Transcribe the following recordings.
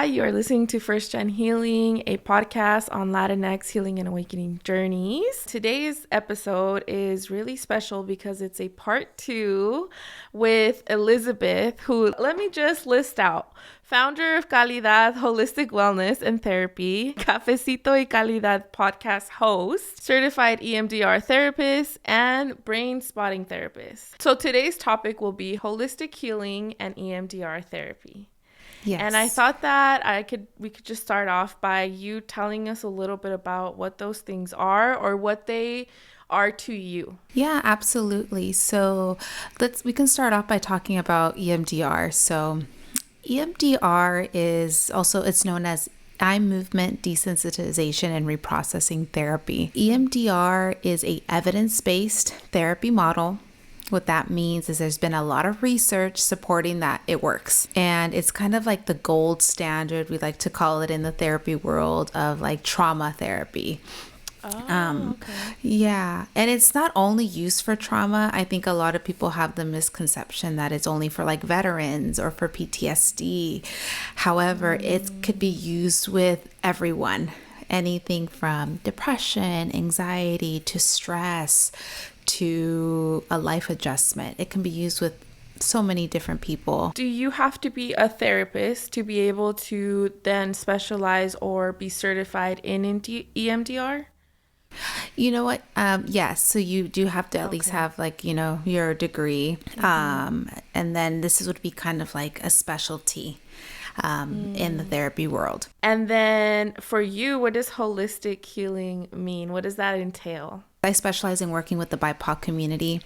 You are listening to First Gen Healing, a podcast on Latinx healing and awakening journeys. Today's episode is really special because it's a part 2 with Elizabeth, who, let me just list out: founder of Calidad Holistic Wellness and Therapy, Cafecito y Calidad podcast host, certified EMDR therapist, and brain spotting therapist. So today's topic will be holistic healing and EMDR therapy. Yes. And I thought that we could just start off by you telling us a little bit about what those things are or what they are to you. Yeah, absolutely. So we can start off by talking about EMDR. So EMDR is also, it's known as eye movement desensitization and reprocessing therapy. EMDR is a evidence-based therapy model. What that means is there's been a lot of research supporting that it works. And it's kind of like the gold standard, we like to call it in the therapy world, of like trauma therapy. Okay. Yeah. And it's not only used for trauma. I think a lot of people have the misconception that it's only for like veterans or for PTSD. However, it could be used with everyone. Anything from depression, anxiety, to stress, to a life adjustment. It can be used with so many different people. Do you have to be a therapist to be able to then specialize or be certified in EMDR? You know what? Yes. So you do have to at least have your degree. And then this would be kind of like a specialty in the therapy world. And then for you, what does holistic healing mean? What does that entail? I specialize in working with the BIPOC community,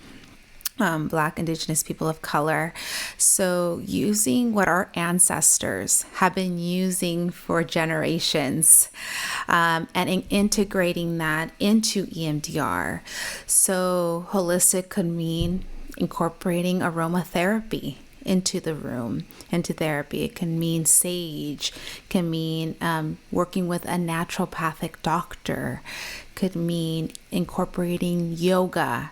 Black, Indigenous people of color. So using what our ancestors have been using for generations and integrating that into EMDR. So holistic could mean incorporating aromatherapy into the room, into therapy. It can mean sage, can mean working with a naturopathic doctor, could mean incorporating yoga,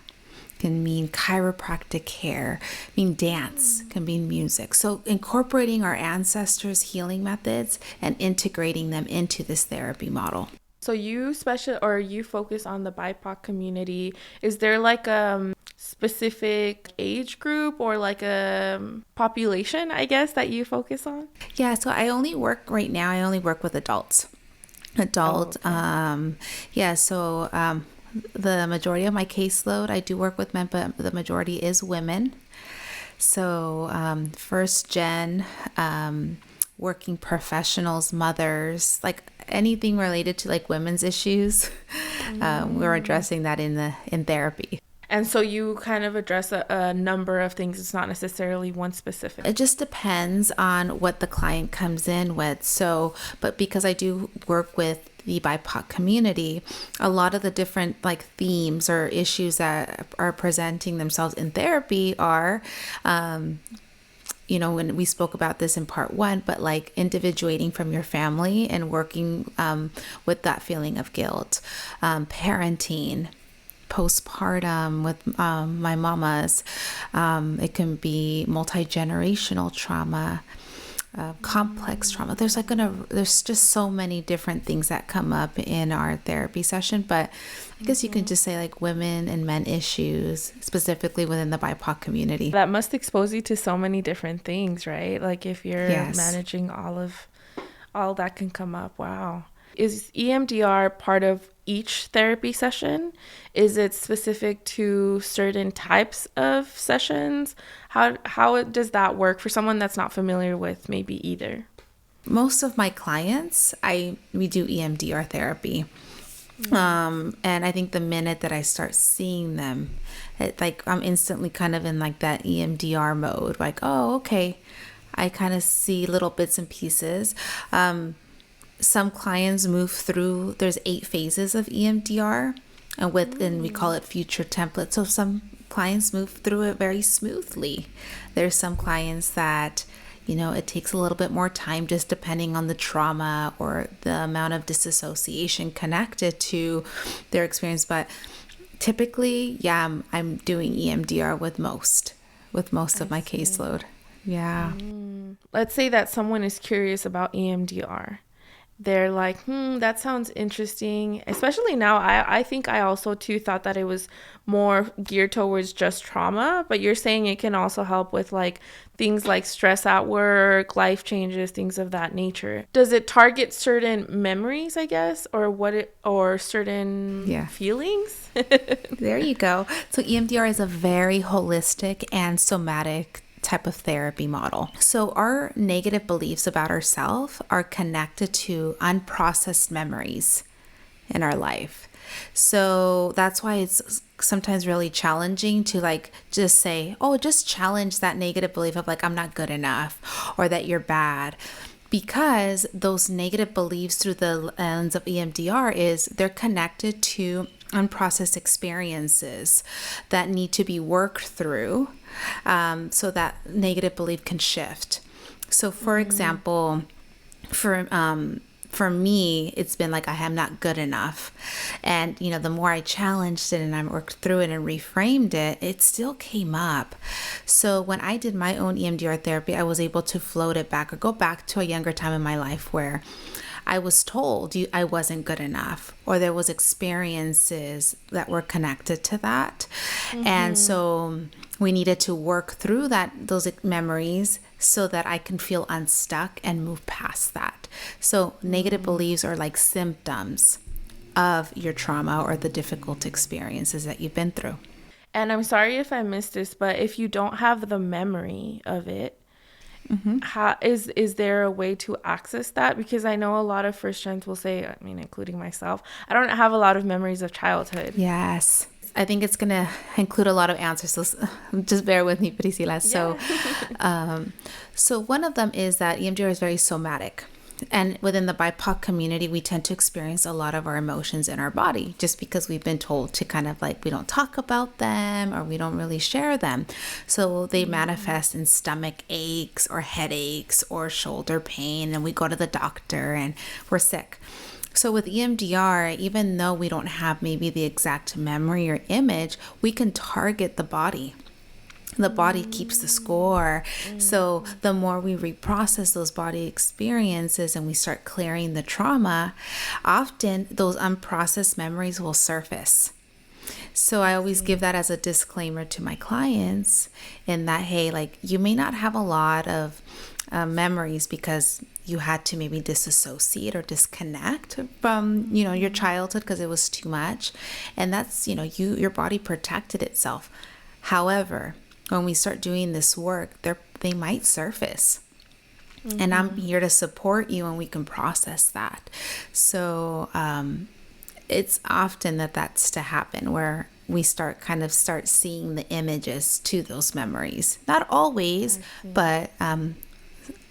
can mean chiropractic care, mean dance, can mean music. So incorporating our ancestors' healing methods and integrating them into this therapy model. So you focus on the BIPOC community. Is there like a specific age group or like a population, I guess, that you focus on? Yeah, so I only work with adults. The majority of my caseload, I do work with men, but the majority is women. So first gen, working professionals, mothers, like anything related to like women's issues, we're addressing that in therapy. And so you kind of address a number of things. It's not necessarily one specific. It just depends on what the client comes in with. So, but because I do work with the BIPOC community, a lot of the different like themes or issues that are presenting themselves in therapy are, when we spoke about this in part 1, but like individuating from your family and working with that feeling of guilt, parenting, postpartum with my mamas. It can be multi-generational trauma, complex trauma. There's just so many different things that come up in our therapy session, but I guess you can just say like women and men issues, specifically within the BIPOC community. That must expose you to so many different things, right? Like if you're managing all that can come up. Wow. Is EMDR part of each therapy session? Is it specific to certain types of sessions? How does that work for someone that's not familiar with maybe either? Most of my clients, we do EMDR therapy. And I think the minute that I start seeing them, I'm instantly kind of in like that EMDR mode, like, oh, okay. I kind of see little bits and pieces. Some clients move through, there's 8 phases of EMDR, and we call it future template. So some clients move through it very smoothly. There's some clients that, it takes a little bit more time, just depending on the trauma or the amount of disassociation connected to their experience. But typically, I'm doing EMDR with most of my caseload. Yeah. Let's say that someone is curious about EMDR. They're like, that sounds interesting. Especially now, I think I also too thought that it was more geared towards just trauma, but you're saying it can also help with like things like stress at work, life changes, things of that nature. Does it target certain memories, I guess, or certain feelings? There you go. So EMDR is a very holistic and somatic type of therapy model. So our negative beliefs about ourselves are connected to unprocessed memories in our life. So that's why it's sometimes really challenging to like just say, oh, just challenge that negative belief of like, I'm not good enough or that you're bad. Because those negative beliefs through the lens of EMDR is they're connected to unprocessed experiences that need to be worked through, so that negative belief can shift. So for example, for me, it's been like I am not good enough. And, the more I challenged it and I worked through it and reframed it, it still came up. So when I did my own EMDR therapy, I was able to float it back or go back to a younger time in my life where I was told I wasn't good enough, or there was experiences that were connected to that. And so we needed to work through those memories so that I can feel unstuck and move past that. So negative beliefs are like symptoms of your trauma or the difficult experiences that you've been through. And I'm sorry if I missed this, but if you don't have the memory of it, how is there a way to access that? Because I know a lot of first gens will say, I mean, including myself, I don't have a lot of memories of childhood. Yes. I think it's going to include a lot of answers, so just bear with me, Priscila. So, so one of them is that EMDR is very somatic. And within the BIPOC community, we tend to experience a lot of our emotions in our body just because we've been told to kind of like, we don't talk about them or we don't really share them. So they manifest in stomach aches or headaches or shoulder pain, and we go to the doctor and we're sick. So with EMDR, even though we don't have maybe the exact memory or image, we can target the body. The body keeps the score. So the more we reprocess those body experiences and we start clearing the trauma, often those unprocessed memories will surface. So I always give that as a disclaimer to my clients in that, hey, like you may not have a lot of memories because you had to maybe disassociate or disconnect from, your childhood because it was too much. And that's, your body protected itself. However, when we start doing this work, they might surface. And I'm here to support you and we can process that. So it's often that's to happen where we start seeing the images to those memories. Not always, but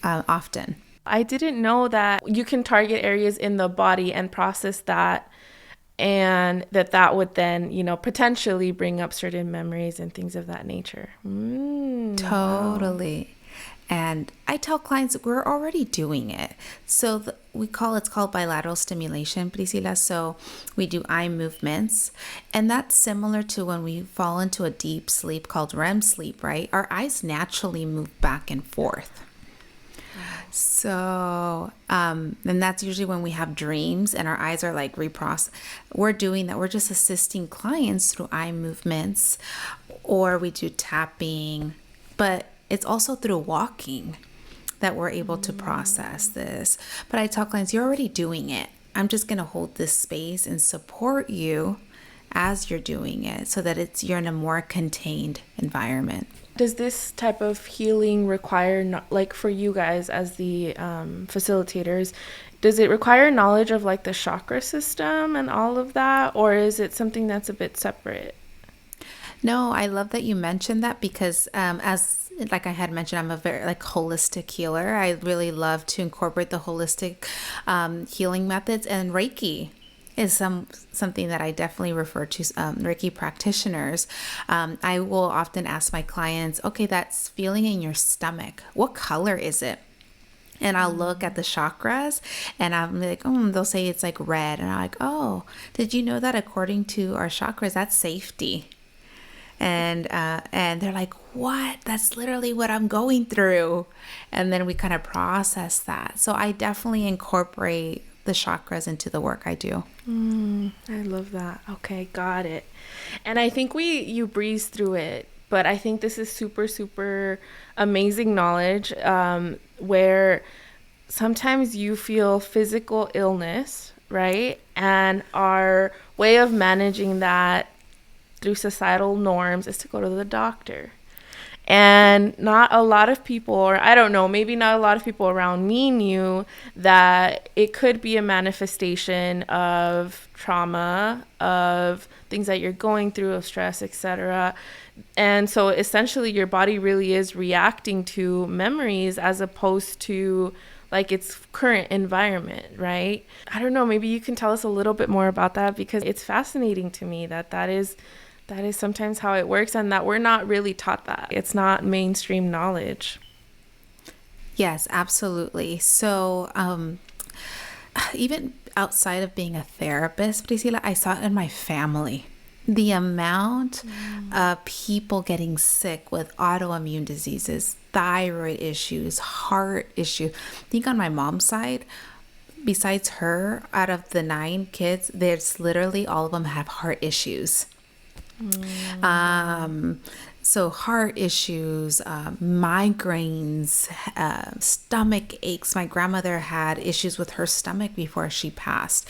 often. I didn't know that you can target areas in the body and process that, and that would then, potentially bring up certain memories and things of that nature. Totally. Wow. And I tell clients we're already doing it. So it's called bilateral stimulation, Priscila. So we do eye movements, and that's similar to when we fall into a deep sleep called REM sleep, right? Our eyes naturally move back and forth. So, and that's usually when we have dreams and our eyes are like reprocessed. We're doing that. We're just assisting clients through eye movements, or we do tapping, but it's also through walking that we're able to process this. But I tell clients, you're already doing it. I'm just going to hold this space and support you as you're doing it so that you're in a more contained environment. Does this type of healing require, like for you guys as the facilitators, does it require knowledge of like the chakra system and all of that? Or is it something that's a bit separate? No, I love that you mentioned that because like I had mentioned, I'm a very holistic healer. I really love to incorporate the holistic healing methods, and Reiki is something that I definitely refer to Reiki practitioners. I will often ask my clients, okay, that's feeling in your stomach. What color is it? And I'll look at the chakras and I'm like, they'll say it's like red. And I'm like, oh, did you know that according to our chakras, that's safety? And they're like, what? That's literally what I'm going through. And then we kind of process that. So I definitely incorporate the chakras into the work I do. I love that. Okay, got it. And I think you breeze through it, but I think this is super, super amazing knowledge, where sometimes you feel physical illness, right? And our way of managing that through societal norms is to go to the doctor. And not a lot of people, or I don't know, maybe not a lot of people around me knew that it could be a manifestation of trauma, of things that you're going through, of stress, etc. And so essentially your body really is reacting to memories as opposed to like its current environment, right? I don't know, maybe you can tell us a little bit more about that, because it's fascinating to me that is sometimes how it works, and that we're not really taught that. It's not mainstream knowledge. Yes, absolutely. So, even outside of being a therapist, Priscilla, I saw it in my family. The amount of people getting sick with autoimmune diseases, thyroid issues, heart issues. I think on my mom's side, besides her, out of the 9 kids, there's literally all of them have heart issues. So heart issues, migraines, stomach aches. My grandmother had issues with her stomach before she passed.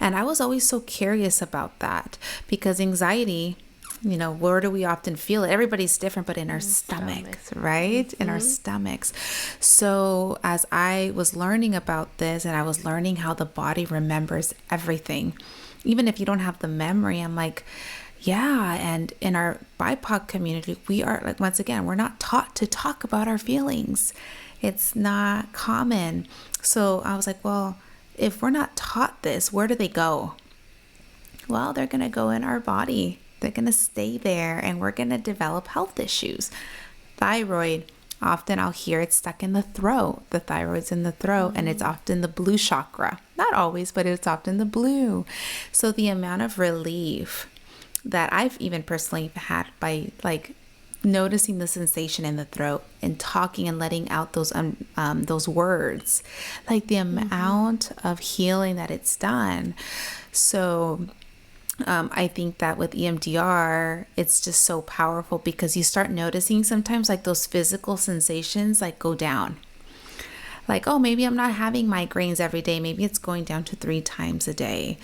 And I was always so curious about that, because anxiety, where do we often feel it? Everybody's different, but in our stomachs, right? Mm-hmm. In our stomachs. So as I was learning about this, and I was learning how the body remembers everything, even if you don't have the memory, I'm like, yeah. And in our BIPOC community, we are, like, once again, we're not taught to talk about our feelings. It's not common. So I was like, well, if we're not taught this, where do they go? Well, they're going to go in our body. They're going to stay there, and we're going to develop health issues. Thyroid, often I'll hear it's stuck in the throat. The thyroid's in the throat, and it's often the blue chakra. Not always, but it's often the blue. So the amount of relief that I've even personally had by like noticing the sensation in the throat and talking and letting out those words, like the amount of healing that it's done. So I think that with EMDR, it's just so powerful, because you start noticing sometimes like those physical sensations like go down. Like, oh, maybe I'm not having migraines every day. Maybe it's going down to 3 times a day,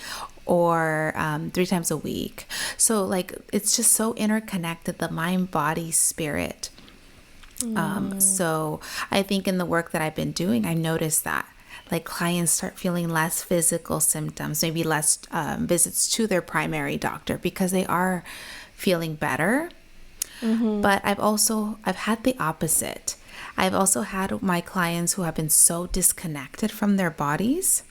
or 3 times a week. So like, it's just so interconnected, the mind, body, spirit. So I think in the work that I've been doing, I noticed that like clients start feeling less physical symptoms, maybe less visits to their primary doctor, because they are feeling better. But I've had the opposite. I've also had my clients who have been so disconnected from their bodies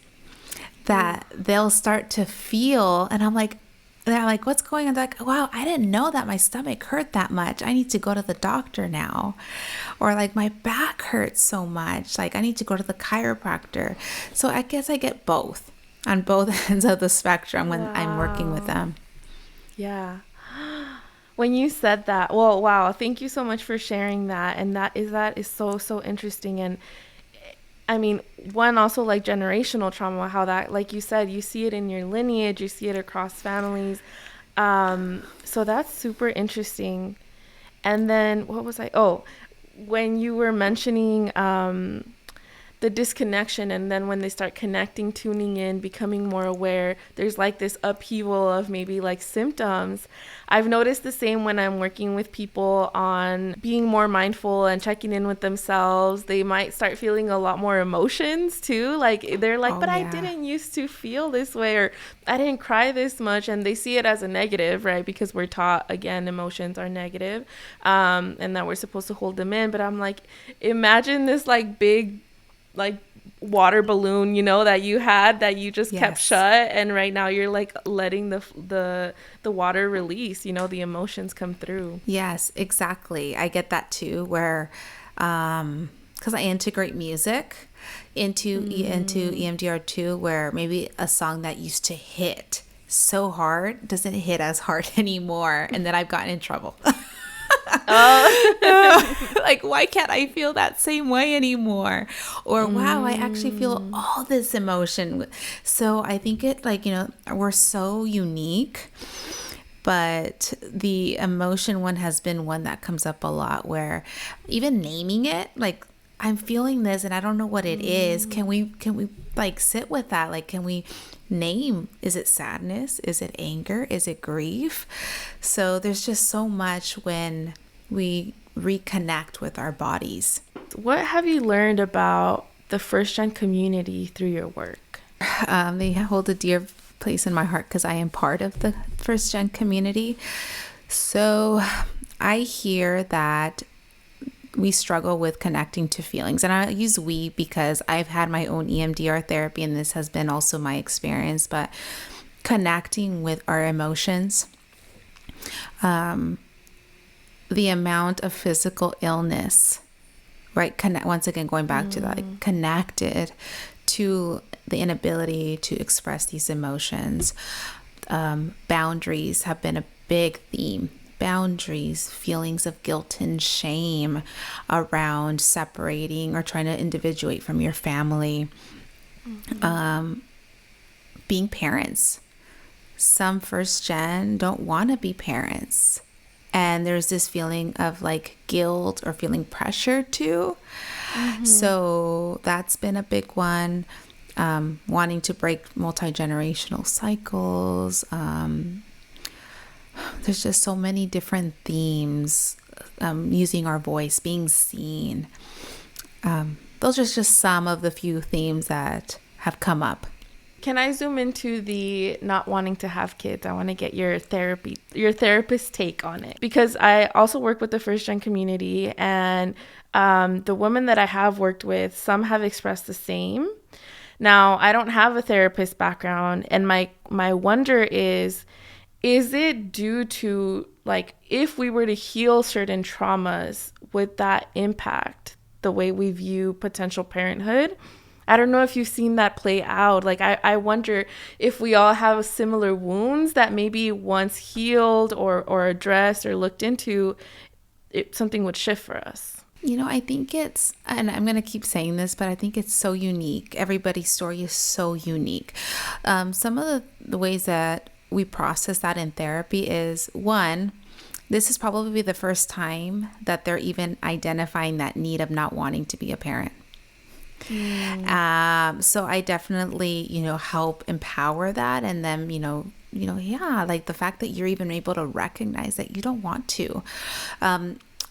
that they'll start to feel, and they're like, what's going on? They're like, wow, I didn't know that my stomach hurt that much. I need to go to the doctor now. Or like, my back hurts so much. Like, I need to go to the chiropractor. So I guess I get both on both ends of the spectrum when I'm working with them. Yeah. When you said that, well, wow, thank you so much for sharing that. And that is so, so interesting. And I mean, one, also like generational trauma, how that, like you said, you see it in your lineage, you see it across families. So that's super interesting. And then what was when you were mentioning the disconnection, and then when they start connecting, tuning in, becoming more aware, there's like this upheaval of maybe like symptoms. I've noticed the same when I'm working with people on being more mindful and checking in with themselves. They might start feeling a lot more emotions too. Like they're like, I didn't used to feel this way, or I didn't cry this much. And they see it as a negative, right? Because we're taught, again, emotions are negative, and that we're supposed to hold them in. But I'm like, imagine this like big, like water balloon, that you had, that you just kept shut, and right now you're like letting the water release, the emotions come through. Yes, exactly. I get that too, where because I integrate music into EMDR too, where maybe a song that used to hit so hard doesn't hit as hard anymore, and then I've gotten in trouble. Like, why can't I feel that same way anymore? Or wow, I actually feel all this emotion. So I think it, like, we're so unique, but the emotion one has been one that comes up a lot, where even naming it, like, I'm feeling this and I don't know what it is. Can we like sit with that? Like, can we name, is it sadness? Is it anger? Is it grief? So there's just so much when we reconnect with our bodies. What have you learned about the first gen community through your work? They hold a dear place in my heart because I am part of the first gen community. So I hear that we struggle with connecting to feelings. And I use we because I've had my own EMDR therapy, and this has been also my experience, but connecting with our emotions, the amount of physical illness, right? Once again, going back to that, like, connected to the inability to express these emotions. Boundaries have been a big theme. Boundaries, feelings of guilt and shame around separating or trying to individuate from your family. Being parents. Some first gen don't want to be parents. And there's this feeling of like guilt or feeling pressure too. So that's been a big one. Wanting to break multi-generational cycles. There's just so many different themes. Using our voice, being seen. Those are just some of the few themes that have come up. Can I zoom into the not wanting to have kids? I want to get your therapist take on it, because I also work with the first gen community, and the women that I have worked with, some have expressed the same. Now, I don't have a therapist background, and my wonder is it due to, like, if we were to heal certain traumas, would that impact the way we view potential parenthood? I don't know if you've seen that play out. Like, I wonder if we all have similar wounds that maybe once healed or addressed or looked into, something would shift for us. I think it's, and I'm going to keep saying this, but I think it's so unique. Everybody's story is so unique. Some of the ways that we process that in therapy is, one, this is probably the first time that they're even identifying that need of not wanting to be a parent. So I definitely, help empower that. And then, like the fact that you're even able to recognize that you don't want to.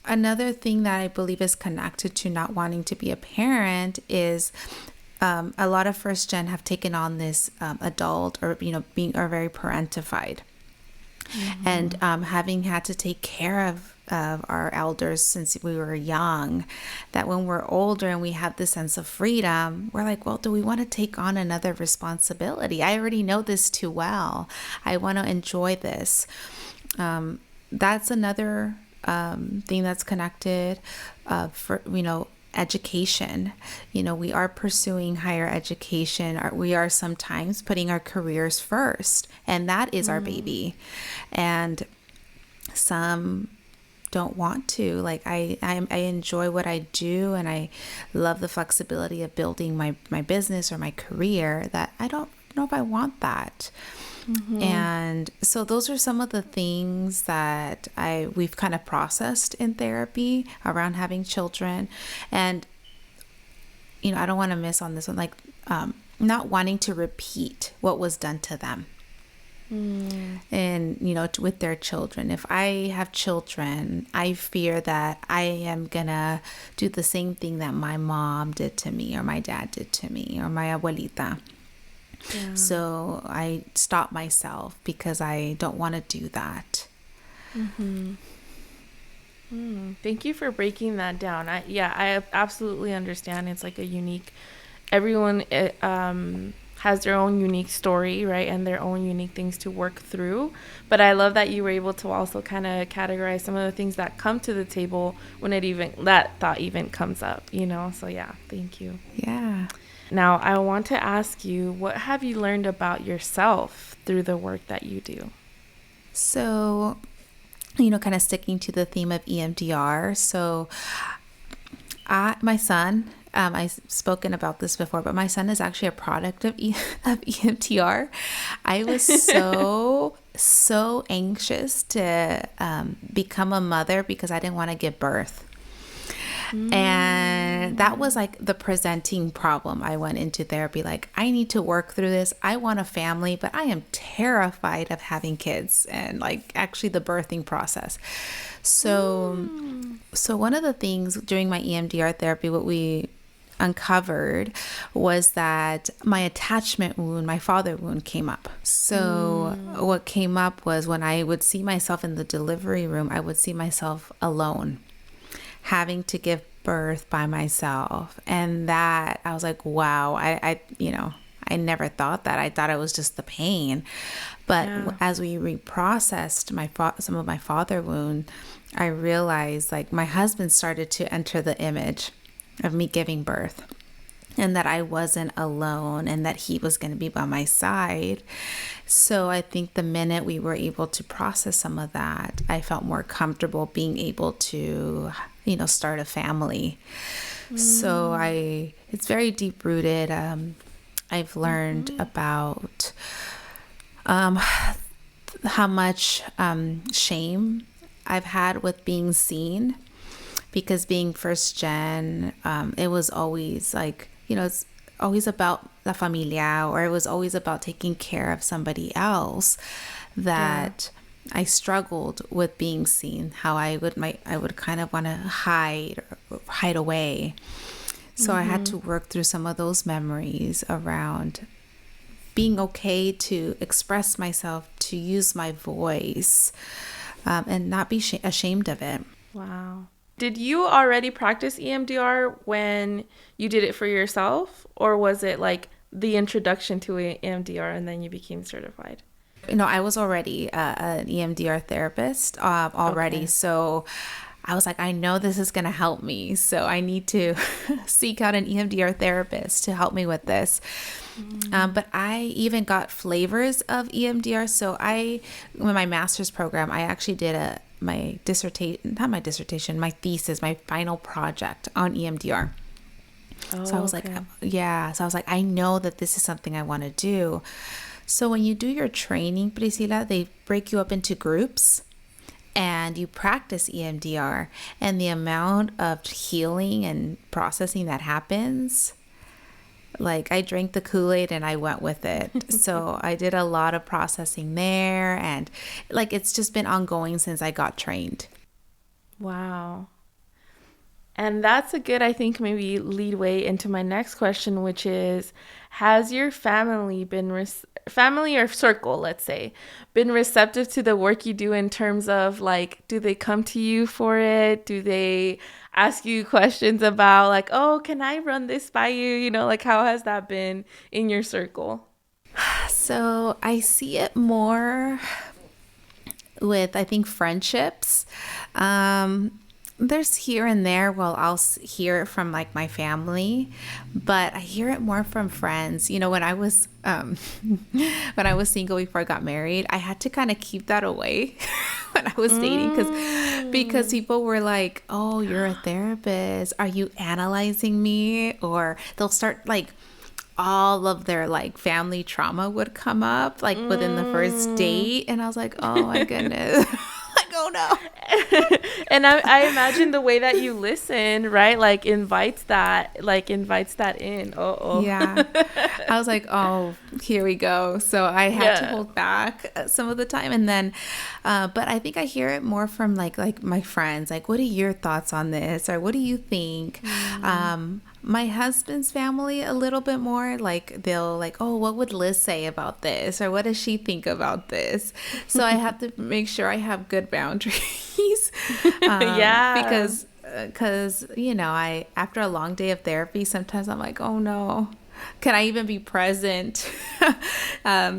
Another thing that I believe is connected to not wanting to be a parent is a lot of first gen have taken on this adult or, are very parentified. And having had to take care of our elders since we were young, that when we're older and we have this sense of freedom, we're like, well, do we want to take on another responsibility? I already know this too well. I want to enjoy this. That's another thing that's connected for, education. We are pursuing higher education. We are sometimes putting our careers first, and that is our baby. And some don't want to. Like, I enjoy what I do, and I love the flexibility of building my business or my career, that I don't know if I want that. And so those are some of the things that we've kind of processed in therapy around having children. And, I don't want to miss on this one, like not wanting to repeat what was done to them. And, with their children. If I have children, I fear that I am going to do the same thing that my mom did to me, or my dad did to me, or my abuelita. Yeah. So I stop myself because I don't want to do that. Thank you for breaking that down. I absolutely understand. It's like a unique, everyone has their own unique story, right? And their own unique things to work through. But I love that you were able to also kind of categorize some of the things that come to the table when that thought even comes up, So yeah, thank you. Yeah. Now, I want to ask you, what have you learned about yourself through the work that you do? So, kind of sticking to the theme of EMDR. So, my son, I've spoken about this before, but my son is actually a product of EMDR. I was so anxious to become a mother because I didn't want to give birth. And that was like the presenting problem. I went into therapy like, I need to work through this. I want a family, but I am terrified of having kids and like actually the birthing process. So one of the things during my EMDR therapy, what we uncovered was that my attachment wound, my father wound, came up. So what came up was when I would see myself in the delivery room, I would see myself alone, having to give birth by myself. And that I was like, wow, I never thought that. I thought it was just the pain. But as we reprocessed some of my father wound, I realized like my husband started to enter the image of me giving birth, and that I wasn't alone, and that he was going to be by my side. So I think the minute we were able to process some of that, I felt more comfortable being able to, start a family. So it's very deep rooted. I've learned about how much shame I've had with being seen, because being first gen, it was always like, it's always about la familia, or it was always about taking care of somebody else, that I struggled with being seen, how I would kind of want to hide away. So I had to work through some of those memories around being okay to express myself, to use my voice, and not be ashamed of it. Wow. Did you already practice EMDR when you did it for yourself, or was it like the introduction to EMDR and then you became certified? No, I was already an EMDR therapist already. Okay. So I was like, I know this is going to help me. So I need to seek out an EMDR therapist to help me with this. But I even got flavors of EMDR. So in my master's program, I actually did my thesis, my final project on EMDR. So I was like, I know that this is something I want to do. So when you do your training, Priscilla, they break you up into groups and you practice EMDR, and the amount of healing and processing that happens, like I drank the Kool-Aid and I went with it. So I did a lot of processing there, and like it's just been ongoing since I got trained. Wow. And that's a good, I think, maybe leadway into my next question, which is, has your family family or circle, let's say, been receptive to the work you do in terms of like, do they come to you for it? Do they ask you questions about like, oh, can I run this by you? Like how has that been in your circle? So I see it more with, I think, friendships. There's here and there, I'll hear it from like my family, but I hear it more from friends. When I was single before I got married, I had to kind of keep that away when I was dating, because people were like, oh, you're a therapist. Are you analyzing me? Or they'll start like, all of their like family trauma would come up like within the first date. And I was like, oh my goodness. Oh no. And I imagine the way that you listen, right? Like invites that in. Yeah. I was like, oh, here we go. So I had to hold back some of the time. And then, but I think I hear it more from like my friends, like, what are your thoughts on this? Or what do you think? My husband's family a little bit more, like they'll like, oh, what would Liz say about this? Or what does she think about this? So I have to make sure I have good boundaries. Because I after a long day of therapy, sometimes I'm like, oh no, can I even be present?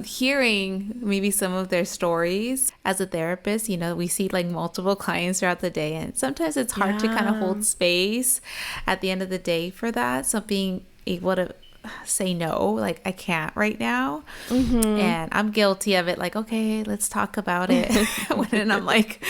Hearing maybe some of their stories. As a therapist, we see like multiple clients throughout the day, and sometimes it's hard to kind of hold space at the end of the day for that. So being able to say no. Like, I can't right now. And I'm guilty of it. Like, okay, let's talk about it. And I'm like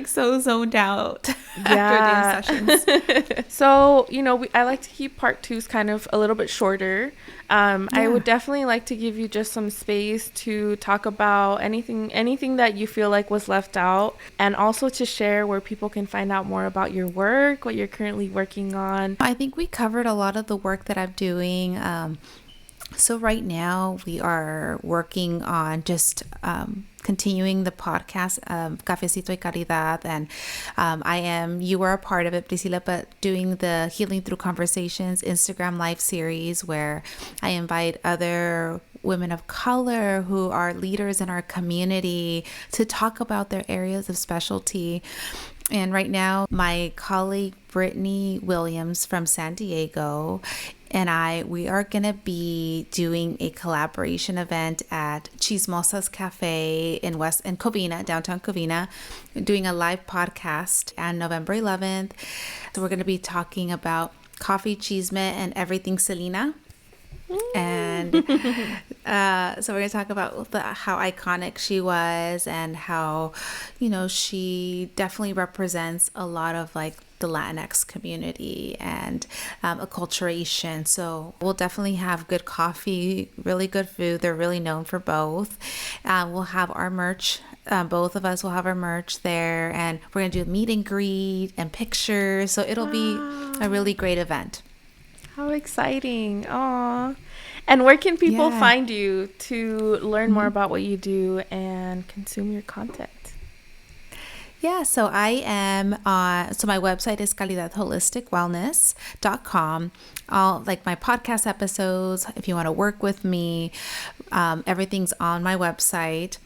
so zoned out after doing sessions. So, I like to keep part twos kind of a little bit shorter. I would definitely like to give you just some space to talk about anything that you feel like was left out, and also to share where people can find out more about your work, what you're currently working on. I think we covered a lot of the work that I'm doing. So right now we are working on just continuing the podcast, Cafecito y Caridad, and you were a part of it, Priscilla, but doing the Healing Through Conversations Instagram live series where I invite other women of color who are leaders in our community to talk about their areas of specialty. And right now, my colleague Brittany Williams from San Diego and we are going to be doing a collaboration event at Chismosas Cafe in Covina, downtown Covina, doing a live podcast on November 11th. So we're going to be talking about coffee, chisme, and everything Selena. And so we're going to talk about how iconic she was and how, she definitely represents a lot of like the Latinx community and acculturation. So we'll definitely have good coffee, really good food. They're really known for both. We'll have our merch. Both of us will have our merch there, and we're going to do a meet and greet and pictures. So it'll be a really great event. How exciting. Aw. And where can people find you to learn more about what you do and consume your content? Yeah, so I am so my website is calidadholisticwellness.com. All like my podcast episodes, if you want to work with me, everything's on my website.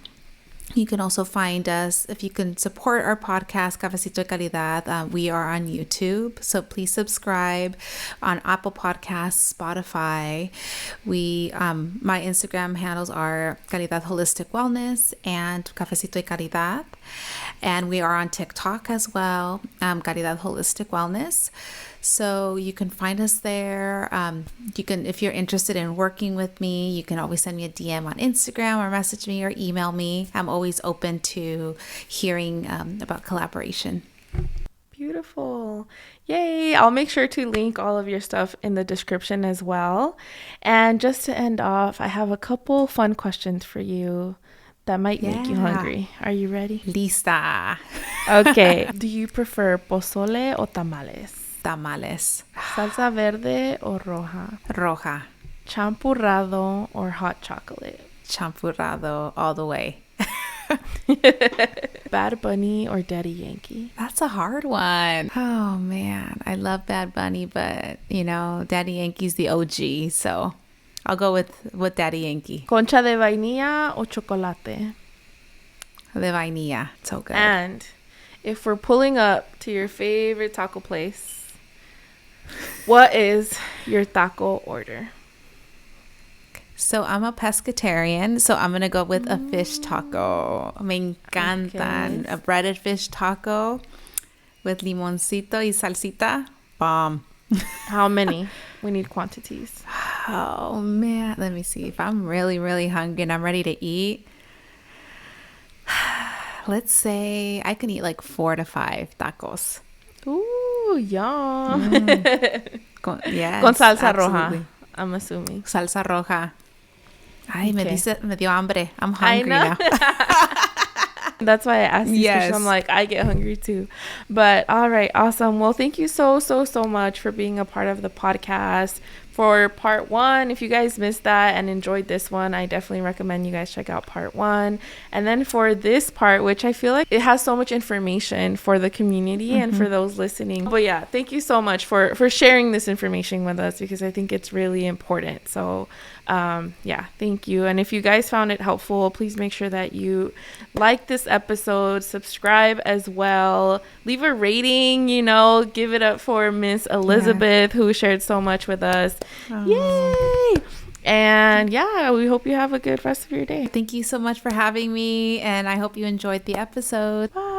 You can also find us, if you can support our podcast, Cafecito y Caridad, we are on YouTube, so please subscribe on Apple Podcasts, Spotify. My Instagram handles are Calidad Holistic Wellness and Cafecito y Caridad, and we are on TikTok as well, Calidad Holistic Wellness. So you can find us there. If you're interested in working with me, you can always send me a DM on Instagram or message me or email me. I'm always open to hearing about collaboration. Beautiful. Yay. I'll make sure to link all of your stuff in the description as well. And just to end off, I have a couple fun questions for you that might make you hungry. Are you ready? Lista. Okay. Do you prefer pozole or tamales? Tamales. Salsa verde or roja? Roja. Champurrado or hot chocolate? Champurrado all the way. Bad Bunny or Daddy Yankee? That's a hard one. Oh man, I love Bad Bunny, but Daddy Yankee's the OG, so I'll go with Daddy Yankee. Concha de vainilla or chocolate? De vainilla. So good. And if we're pulling up to your favorite taco place, what is your taco order? So I'm a pescatarian, so I'm going to go with a fish taco. Me encantan. Okay. A breaded fish taco with limoncito y salsita. Bomb. How many? We need quantities. Oh, man. Let me see. If I'm really, really hungry and I'm ready to eat, let's say I can eat like 4 to 5 tacos. Ooh, yum. Yes, Con salsa absolutely. roja, I'm assuming. Salsa roja. Ay, Okay. me dio hambre. I'm hungry now. That's why I asked these questions. Yes. I'm like, I get hungry too. But all right, awesome. Well, thank you so much for being a part of the podcast. For part 1, if you guys missed that and enjoyed this one, I definitely recommend you guys check out part 1. And then for this part, which I feel like it has so much information for the community and for those listening. But yeah, thank you so much for sharing this information with us, because I think it's really important. So yeah, thank you. And if you guys found it helpful, please make sure that you like this episode, subscribe as well, leave a rating, give it up for Miss Elizabeth, who shared so much with us. Yay! And yeah, we hope you have a good rest of your day. Thank you so much for having me, and I hope you enjoyed the episode. Bye.